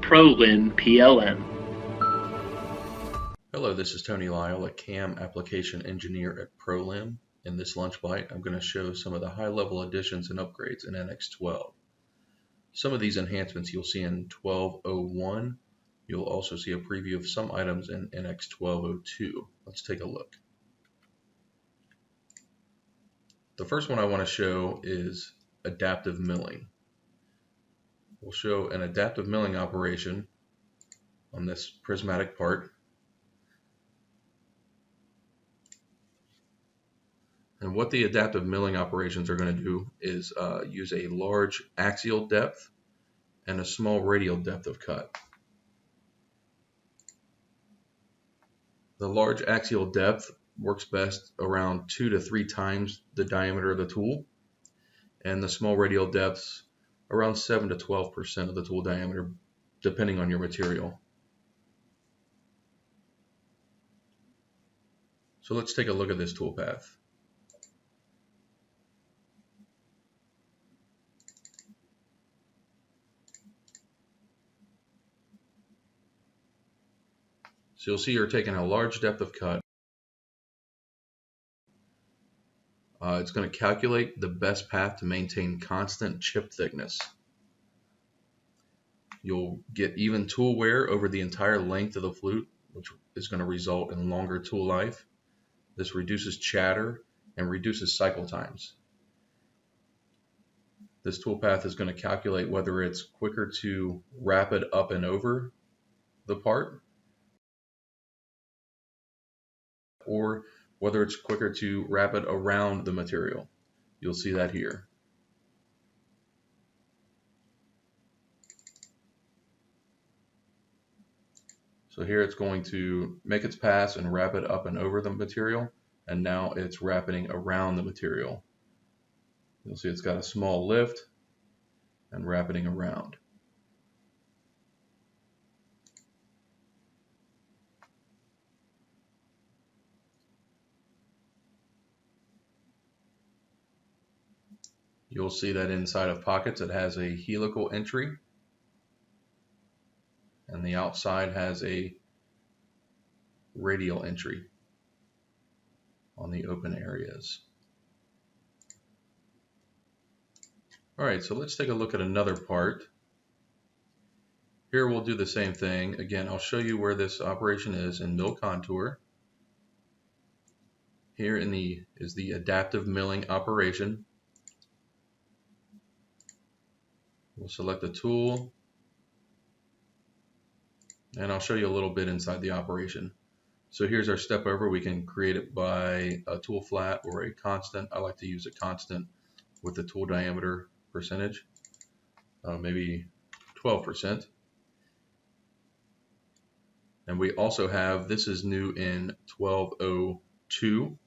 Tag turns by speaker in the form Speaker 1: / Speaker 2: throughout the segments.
Speaker 1: PROLIM PLM.
Speaker 2: Hello, this is Tony Lyle, a CAM application engineer at PROLIM. In this lunch bite, I'm going to show some of the high-level additions and upgrades in NX12. Some of these enhancements you'll see in 12.01. You'll also see a preview of some items in NX 12.02. Let's take a look. The first one I want to show is adaptive milling. We'll show an adaptive milling operation on this prismatic part. And what the adaptive milling operations are going to do is use a large axial depth and a small radial depth of cut. The large axial depth works best around 2 to 3 times the diameter of the tool, and the small radial depths around 7 to 12% of the tool diameter, depending on your material. So let's take a look at this tool path. So you'll see you're taking a large depth of cut. It's going to calculate the best path to maintain constant chip thickness. You'll get even tool wear over the entire length of the flute, which is going to result in longer tool life. This reduces chatter and reduces cycle times. This tool path is going to calculate whether it's quicker to wrap it up and over the part, or whether it's quicker to wrap it around the material. You'll see that here. So here it's going to make its pass and wrap it up and over the material, and now it's wrapping around the material. You'll see it's got a small lift and wrapping around. You'll see that inside of pockets it has a helical entry, and the outside has a radial entry on the open areas. Alright, so let's take a look at another part. Here we'll do the same thing. Again, I'll show you where this operation is in Mill Contour. Here is the adaptive milling operation. We'll select the tool, and I'll show you a little bit inside the operation. So here's our step over. We can create it by a tool flat or a constant. I like to use a constant with the tool diameter percentage, maybe 12%. And we also have, this is new in 12.02,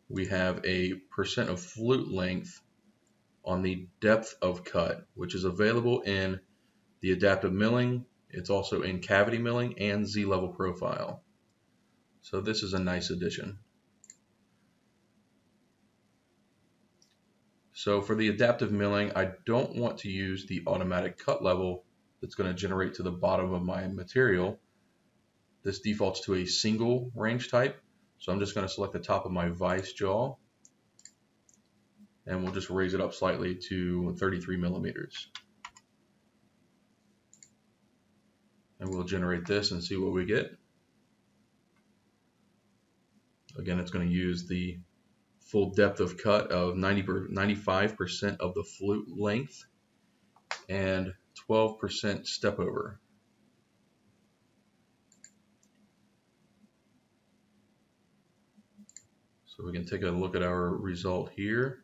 Speaker 2: we have a percent of flute length on the depth of cut, which is available in the adaptive milling. It's also in cavity milling and Z-level profile. So this is a nice addition. So for the adaptive milling, I don't want to use the automatic cut level that's going to generate to the bottom of my material. This defaults to a single range type. So I'm just going to select the top of my vise jaw, and we'll just raise it up slightly to 33 millimeters. And we'll generate this and see what we get. Again, it's going to use the full depth of cut of 95% of the flute length and 12% step over. So we can take a look at our result here.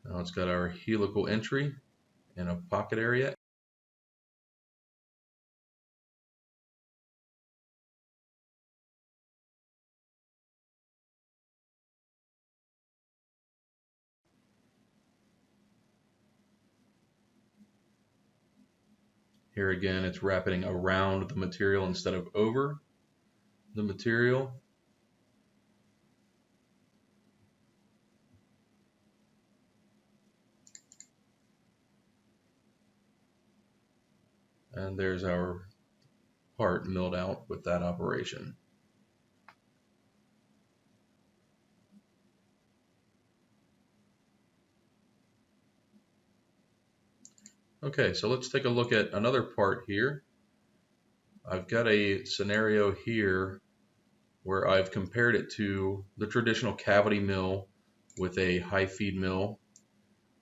Speaker 2: Now it's got our helical entry and a pocket area. Here again, it's wrapping around the material instead of over the material. And there's our part milled out with that operation. Okay, so let's take a look at another part here. I've got a scenario here where I've compared it to the traditional cavity mill with a high feed mill,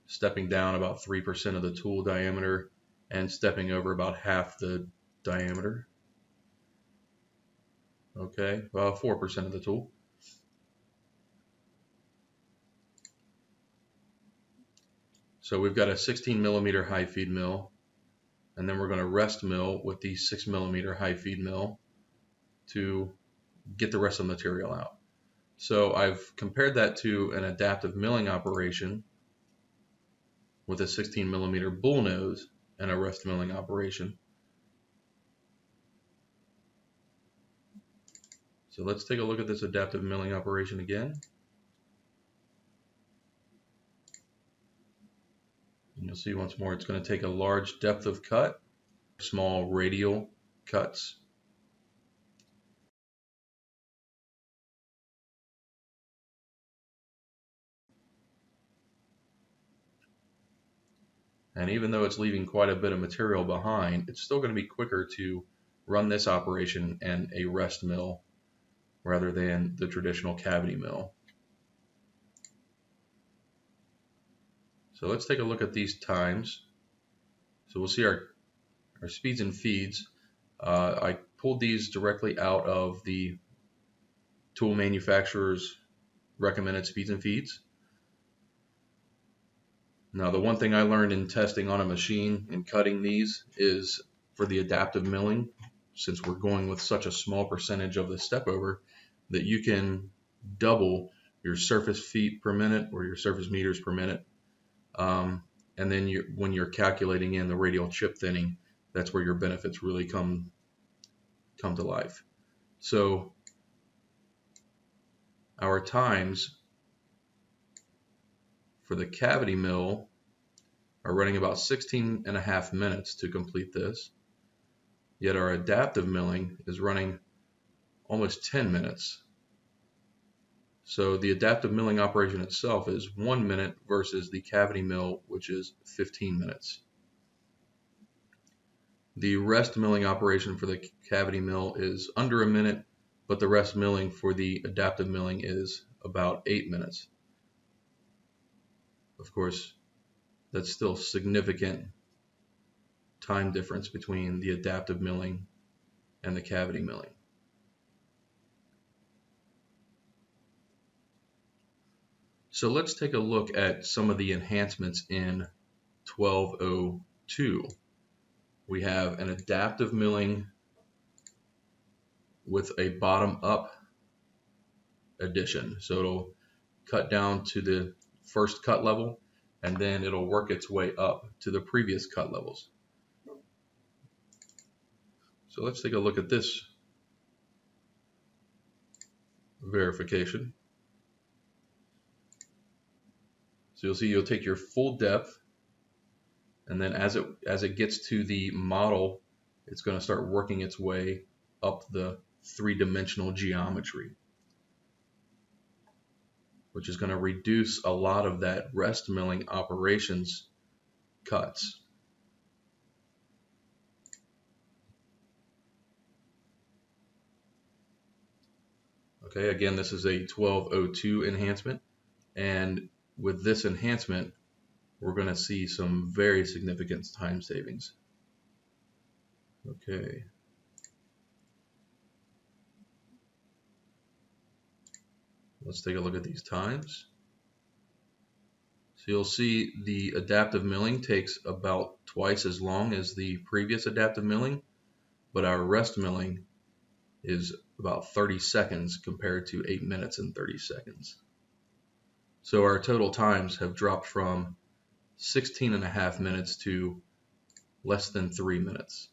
Speaker 2: stepping down about 3% of the tool diameter and stepping over about half the diameter. Okay, about 4% of the tool. So we've got a 16 millimeter high feed mill, and then we're going to rest mill with the 6 millimeter high feed mill to get the rest of the material out. So I've compared that to an adaptive milling operation with a 16 millimeter bull nose and a rest milling operation. So let's take a look at this adaptive milling operation again. And you'll see once more it's going to take a large depth of cut, small radial cuts. And even though it's leaving quite a bit of material behind, it's still going to be quicker to run this operation and a rest mill rather than the traditional cavity mill. So let's take a look at these times. So we'll see our speeds and feeds. I pulled these directly out of the tool manufacturer's recommended speeds and feeds. Now, the one thing I learned in testing on a machine and cutting these is for the adaptive milling, since we're going with such a small percentage of the step over, that you can double your surface feet per minute or your surface meters per minute. And then when you're calculating in the radial chip thinning, that's where your benefits really come to life. So our times for the cavity mill are running about 16.5 minutes to complete this, yet our adaptive milling is running almost 10 minutes. So the adaptive milling operation itself is 1 minute versus the cavity mill, which is 15 minutes. The rest milling operation for the cavity mill is under a minute, but the rest milling for the adaptive milling is about 8 minutes. Of course, that's still significant time difference between the adaptive milling and the cavity milling. So let's take a look at some of the enhancements in 1202. We have an adaptive milling with a bottom-up addition. So it'll cut down to the first cut level, and then it'll work its way up to the previous cut levels. So let's take a look at this verification. So you'll see you'll take your full depth, and then as it gets to the model, it's going to start working its way up the three-dimensional geometry, which is going to reduce a lot of that rest milling operations cuts. Okay, again, this is a 1202 enhancement, and with this enhancement, we're going to see some very significant time savings. Okay. Let's take a look at these times. So you'll see the adaptive milling takes about twice as long as the previous adaptive milling, but our rest milling is about 30 seconds compared to 8 minutes and 30 seconds. So our total times have dropped from 16.5 minutes to less than 3 minutes.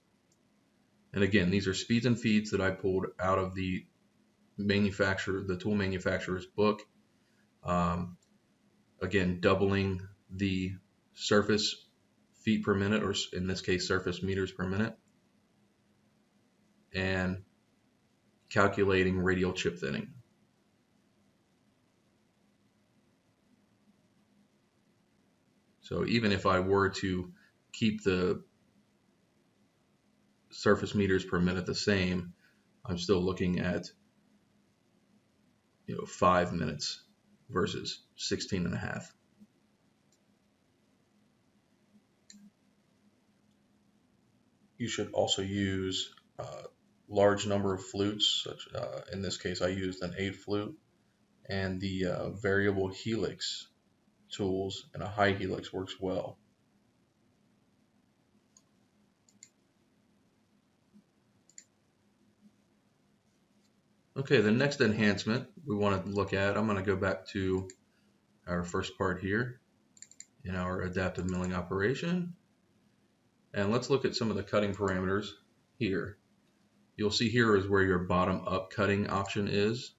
Speaker 2: And again, these are speeds and feeds that I pulled out of the tool manufacturer's book. Again, doubling the surface feet per minute, or in this case, surface meters per minute. and calculating radial chip thinning. So even if I were to keep the surface meters per minute the same, I'm still looking at 5 minutes versus 16.5. You should also use a large number of flutes. In this case, I used an 8 flute, and the variable helix tools and a high helix works well. Okay, the next enhancement we want to look at, I'm going to go back to our first part here in our adaptive milling operation, and let's look at some of the cutting parameters here. You'll see here is where your bottom up cutting option is.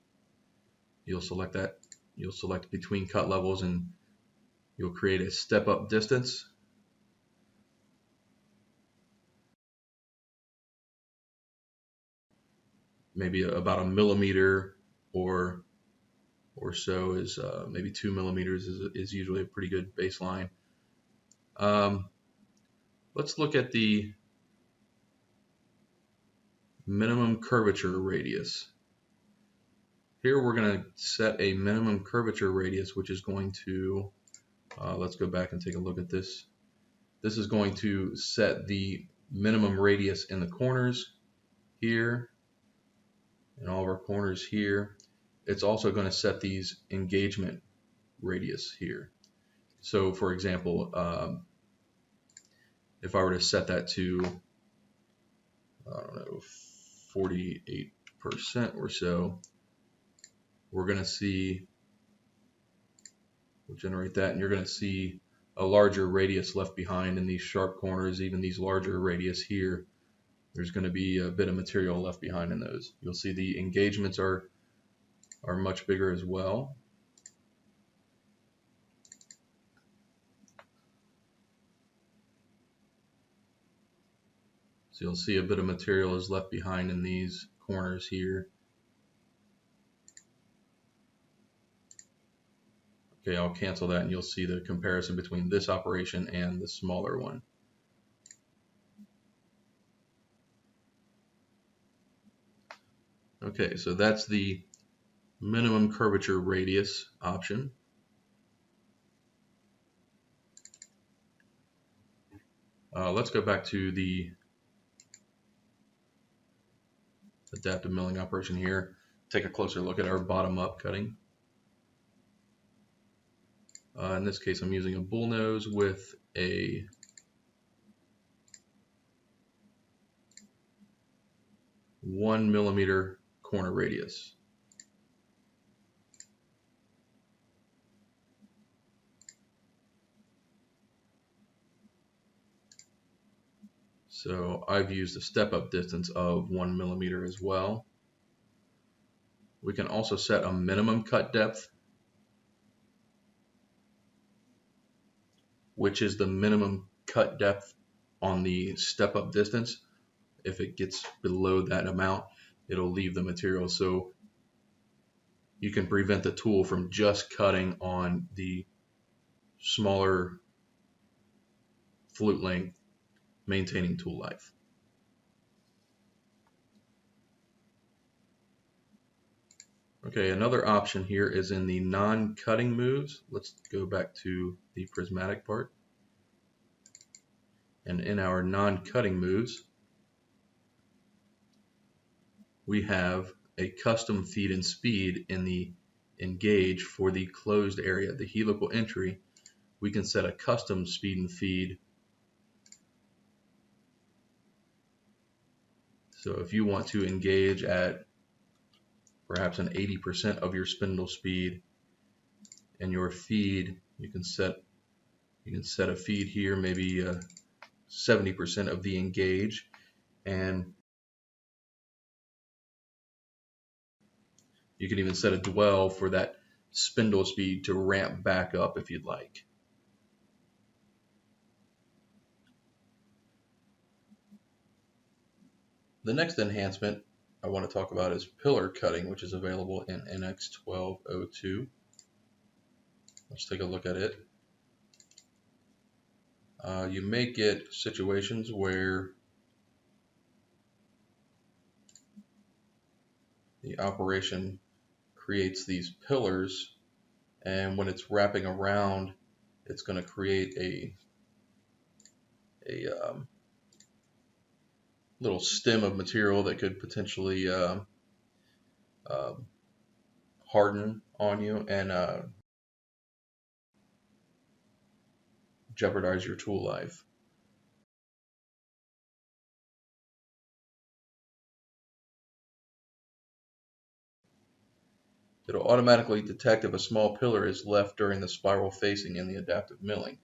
Speaker 2: You'll select that. You'll select between cut levels, and you'll create a step up distance. Maybe about a millimeter or so is maybe 2 millimeters is usually a pretty good baseline. Let's look at the minimum curvature radius. Here we're going to set a minimum curvature radius, which is going to, let's go back and take a look at this. This is going to set the minimum radius in the corners here, and all of our corners here. It's also going to set these engagement radius here. So for example, if I were to set that to, I don't know, 48% or so, we're going to see, we'll generate that, and you're going to see a larger radius left behind in these sharp corners. Even these larger radius here, there's going to be a bit of material left behind in those. You'll see the engagements are much bigger as well. So you'll see a bit of material is left behind in these corners here. Okay, I'll cancel that, and you'll see the comparison between this operation and the smaller one. Okay, so that's the minimum curvature radius option. Let's go back to the adaptive milling operation here. Take a closer look at our bottom up cutting. In this case, I'm using a bull nose with a one millimeter corner radius. So I've used a step up distance of 1 millimeter as well. We can also set a minimum cut depth, which is the minimum cut depth on the step up distance. If it gets below that amount, it'll leave the material. So you can prevent the tool from just cutting on the smaller flute length, maintaining tool life. Okay, another option here is in the non-cutting moves. Let's go back to the prismatic part. And in our non-cutting moves, we have a custom feed and speed in the engage for the closed area, the helical entry. We can set a custom speed and feed. So if you want to engage at perhaps an 80% of your spindle speed, and your feed, you can set a feed here, maybe 70% of the engage, and you can even set a dwell for that spindle speed to ramp back up if you'd like. The next enhancement I want to talk about is pillar cutting, which is available in NX1202. Let's take a look at it. You may get situations where the operation creates these pillars, and when it's wrapping around, it's going to create a little stem of material that could potentially harden on you and jeopardize your tool life. It'll automatically detect if a small pillar is left during the spiral facing in the adaptive milling.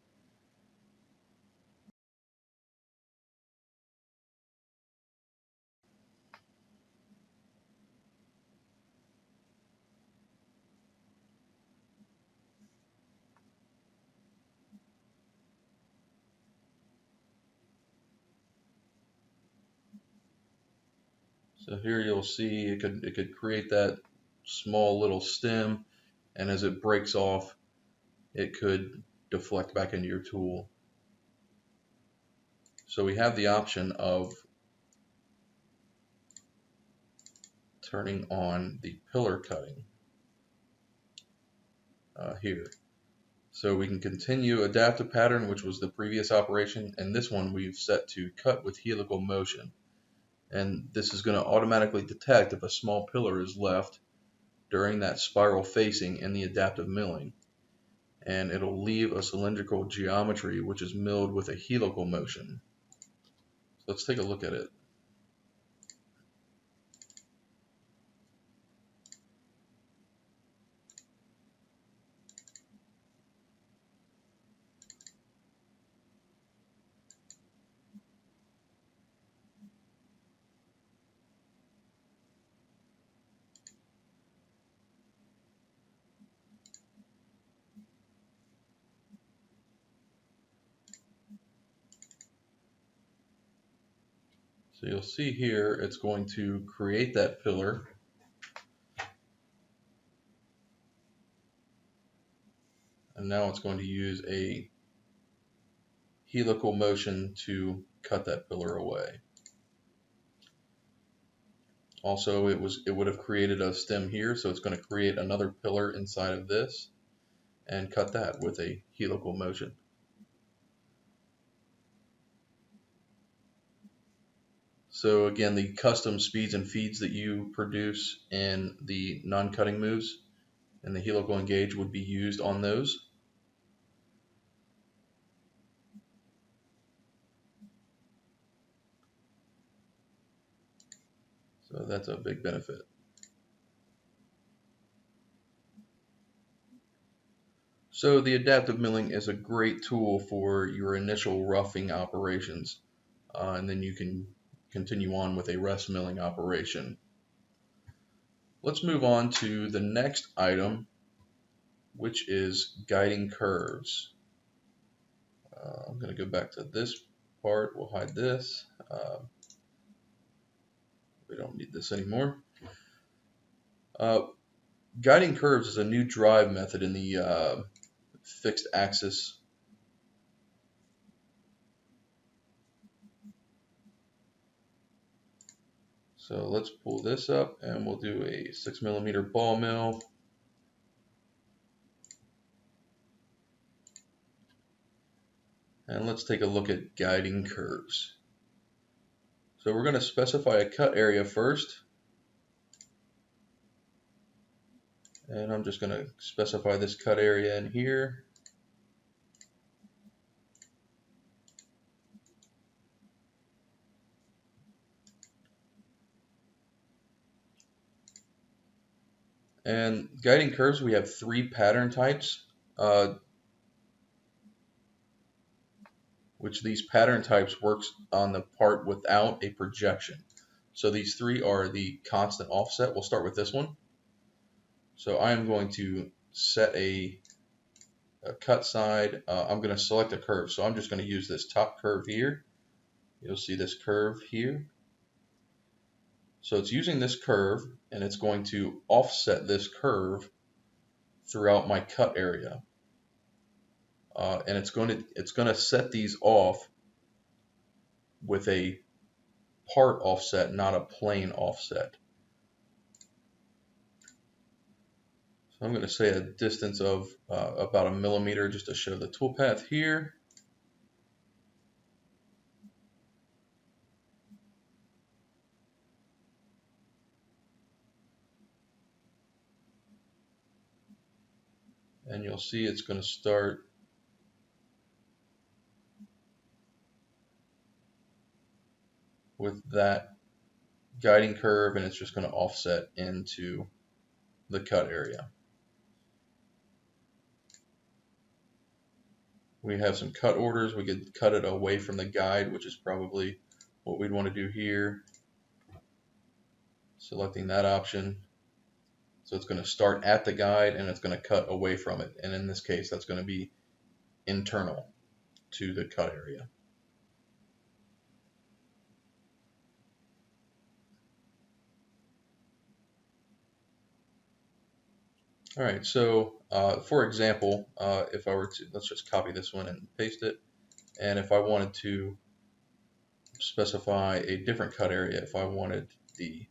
Speaker 2: So here you'll see it could create that small little stem, and as it breaks off, it could deflect back into your tool. So we have the option of turning on the pillar cutting here. So we can continue adaptive pattern, which was the previous operation, and this one we've set to cut with helical motion. And this is going to automatically detect if a small pillar is left during that spiral facing in the adaptive milling. And it'll leave a cylindrical geometry which is milled with a helical motion. So let's take a look at it. So you'll see here it's going to create that pillar, and now it's going to use a helical motion to cut that pillar away. Also, it would have created a stem here, so it's going to create another pillar inside of this and cut that with a helical motion. So again, the custom speeds and feeds that you produce in the non-cutting moves and the helical engage would be used on those. So that's a big benefit. So the adaptive milling is a great tool for your initial roughing operations, and then you can continue on with a rest milling operation. Let's move on to the next item, which is guiding curves. I'm going to go back to this part. We'll hide this. We don't need this anymore. Guiding curves is a new drive method in the fixed axis. So let's pull this up and we'll do a 6mm ball mill. And let's take a look at guiding curves. So we're going to specify a cut area first. And I'm just going to specify this cut area in here. And guiding curves, we have 3 pattern types, which these pattern types works on the part without a projection. So these 3 are the constant offset. We'll start with this one. So I am going to set a cut side. I'm going to select a curve. So I'm just going to use this top curve here. You'll see this curve here. So it's using this curve, and it's going to offset this curve throughout my cut area. And it's going to set these off with a part offset, not a plane offset. So I'm going to say a distance of about 1 millimeter just to show the toolpath here. And you'll see it's going to start with that guiding curve, and it's just going to offset into the cut area. We have some cut orders. We could cut it away from the guide, which is probably what we'd want to do here. Selecting that option. So it's going to start at the guide and it's going to cut away from it. And in this case, that's going to be internal to the cut area. All right, so for example, if I were to, let's just copy this one and paste it. And if I wanted to specify a different cut area, if I wanted the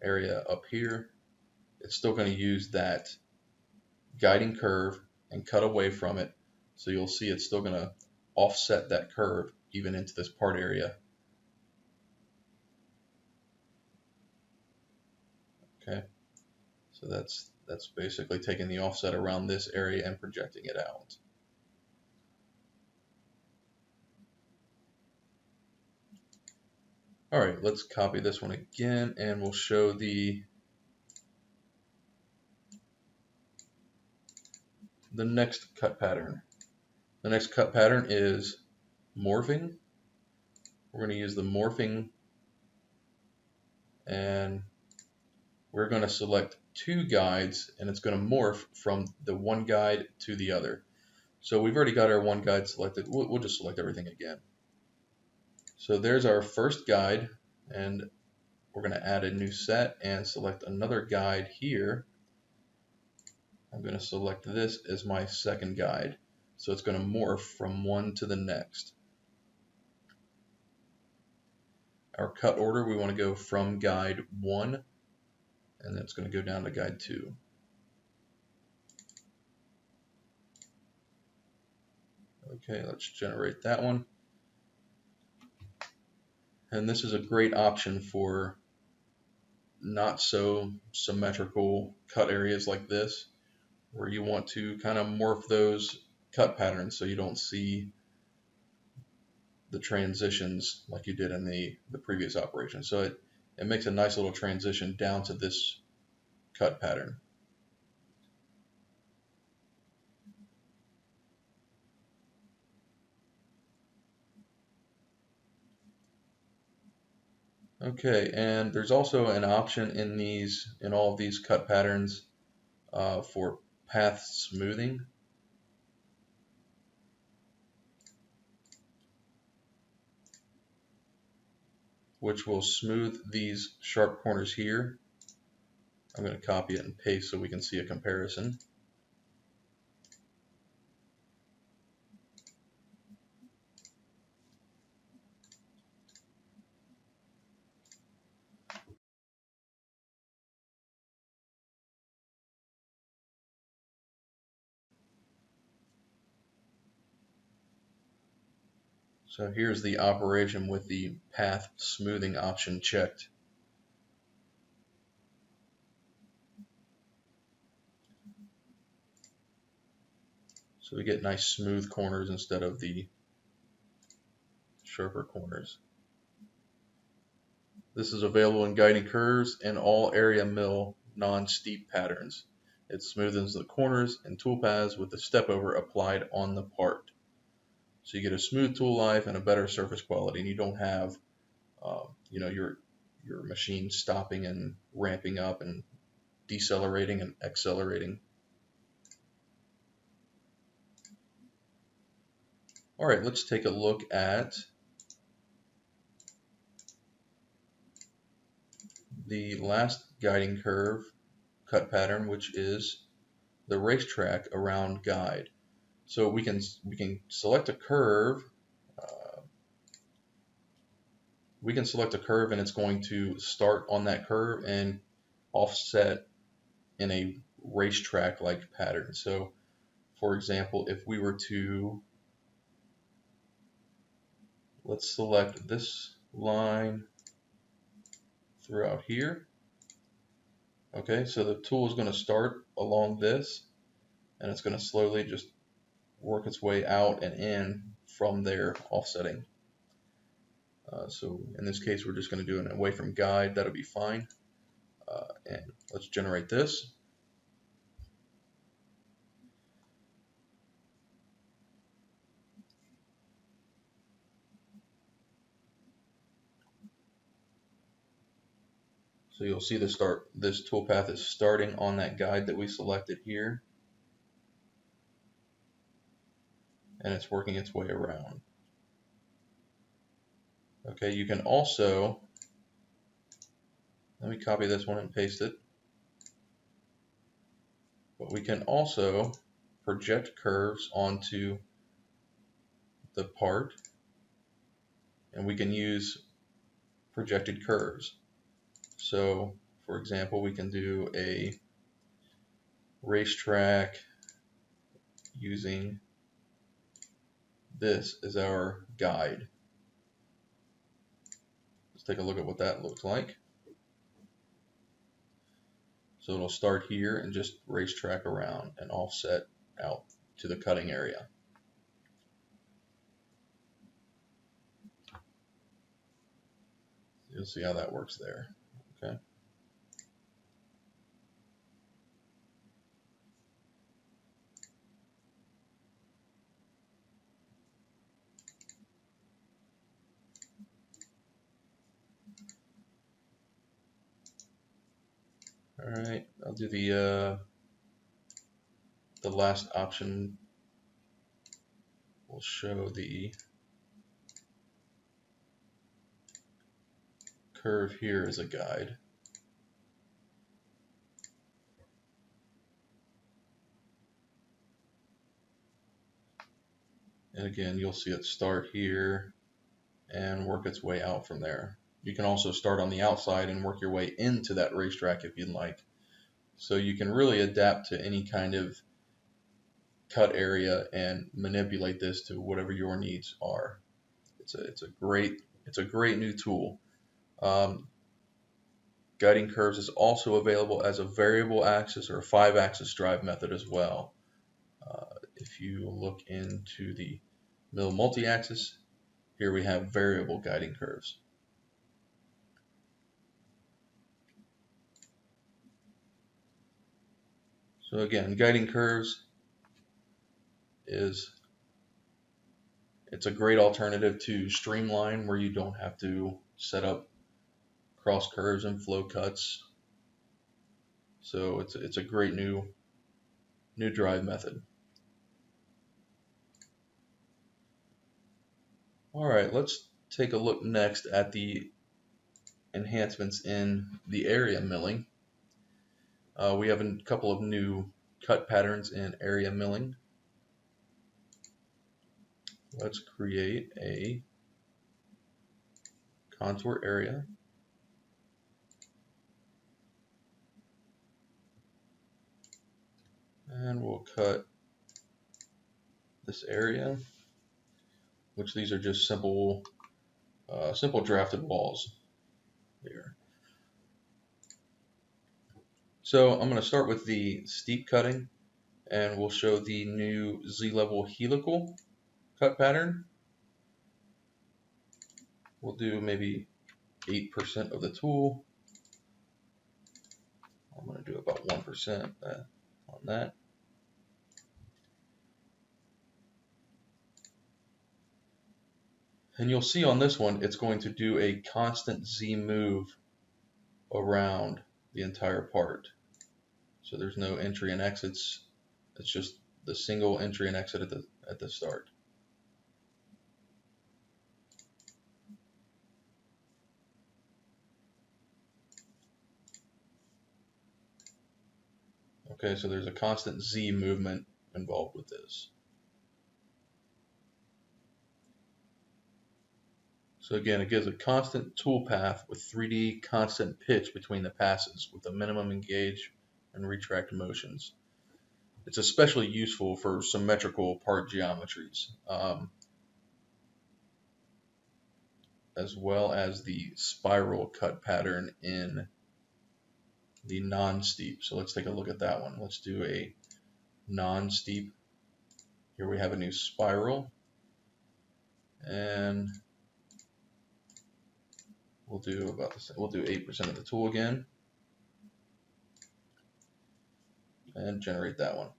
Speaker 2: area up here, it's still going to use that guiding curve and cut away from it. So you'll see it's still going to offset that curve even into this part area. Okay, so that's basically taking the offset around this area and projecting it out. All right, let's copy this one again, and we'll show the next cut pattern. The next cut pattern is morphing. We're going to use the morphing, and we're going to select 2 guides, and it's going to morph from the one guide to the other. So we've already got our one guide selected. We'll just select everything again. So there's our first guide, and we're going to add a new set and select another guide here. I'm going to select this as my second guide. So it's going to morph from one to the next. Our cut order, we want to go from guide 1, and then it's going to go down to guide 2. Okay, let's generate that one. And this is a great option for not so symmetrical cut areas like this, where you want to kind of morph those cut patterns so you don't see the transitions like you did in the previous operation. So it makes a nice little transition down to this cut pattern. Okay, and there's also an option in all of these cut patterns for path smoothing. Which will smooth these sharp corners here. I'm going to copy it and paste so we can see a comparison. So here's the operation with the path smoothing option checked. So we get nice smooth corners instead of the sharper corners. This is available in guiding curves and all area mill non-steep patterns. It smoothens the corners and toolpaths with the step over applied on the part. So you get a smooth tool life and a better surface quality, and you don't have your machine stopping and ramping up and decelerating and accelerating. All right, let's take a look at the last guiding curve cut pattern, which is the racetrack around guide. So we can select a curve. We can select a curve, and it's going to start on that curve and offset in a racetrack-like pattern. So, for example, if we were to, let's select this line throughout here. Okay, so the tool is going to start along this, and it's going to slowly just work its way out and in from there, offsetting. So in this case, we're just going to do it away from guide. That'll be fine. And let's generate this. So you'll see this toolpath is starting on that guide that we selected here, and it's working its way around. Okay, you can also, let me copy this one and paste it, but we can also project curves onto the part, and we can use projected curves. So, for example, we can do a racetrack using this as our guide. Let's take a look at what that looks like. So it'll start here and just racetrack around and offset out to the cutting area. You'll see how that works there. Okay. All right, I'll do the last option. We'll show the curve here as a guide. And again, you'll see it start here and work its way out from there. You can also start on the outside and work your way into that racetrack if you'd like. So you can really adapt to any kind of cut area and manipulate this to whatever your needs are. It's a great new tool. Guiding curves is also available as a variable axis or a 5-axis drive method as well. If you look into the mill multi-axis, here we have variable guiding curves. So again, guiding curves it's a great alternative to streamline, where you don't have to set up cross curves and flow cuts. So it's a great new drive method. All right, let's take a look next at the enhancements in the area milling. We have a couple of new cut patterns in area milling. Let's create a contour area. And we'll cut this area, which these are just simple drafted walls here. So I'm going to start with the steep cutting, and we'll show the new Z-level helical cut pattern. We'll do maybe 8% of the tool. I'm going to do about 1% on that. And you'll see on this one, it's going to do a constant Z move around the entire part. So there's no entry and exits. It's just the single entry and exit at the start. Okay, so there's a constant Z movement involved with this. So again, it gives a constant toolpath with 3D constant pitch between the passes with a minimum engage and retract motions. It's especially useful for symmetrical part geometries, as well as the spiral cut pattern in the non-steep. So let's take a look at that one. Let's do a non-steep. Here we have a new spiral, and we'll do about the same. We'll do 8% of the tool again, and generate that one.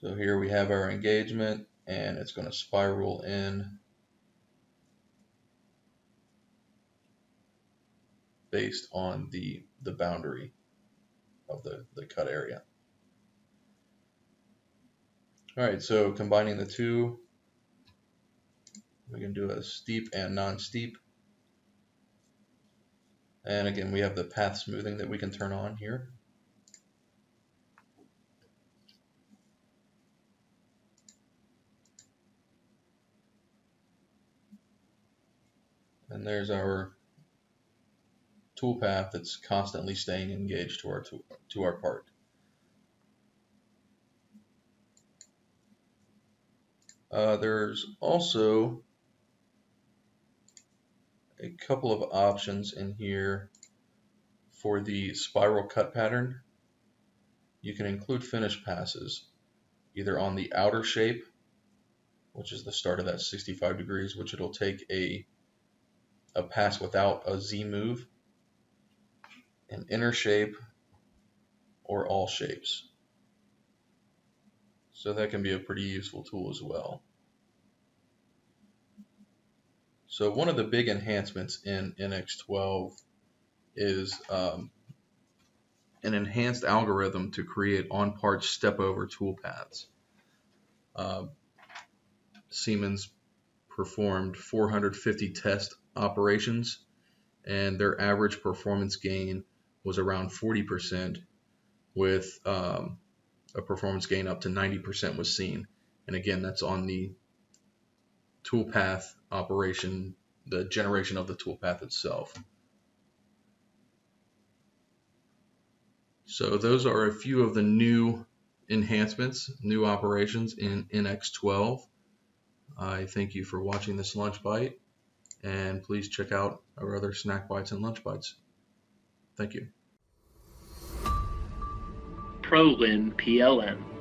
Speaker 2: So here we have our engagement, and it's going to spiral in based on the boundary of the cut area. Alright, so combining the two, we can do a steep and non-steep. And again, we have the path smoothing that we can turn on here. And there's our tool path that's constantly staying engaged to our part. There's also a couple of options in here for the spiral cut pattern. You can include finish passes either on the outer shape, which is the start of that 65 degrees, which it'll take a pass without a Z move, an inner shape, or all shapes. So that can be a pretty useful tool as well. So one of the big enhancements in NX12 is an enhanced algorithm to create on-part step-over toolpaths. Siemens performed 450 test operations, and their average performance gain was around 40%, with a performance gain up to 90% was seen. And again, that's on the toolpath operation, the generation of the toolpath itself. So those are a few of the new enhancements, new operations in NX12. I thank you for watching this Lunch Bite, and please check out our other Snack Bites and Lunch Bites. Thank you.
Speaker 1: PROLIM PLM.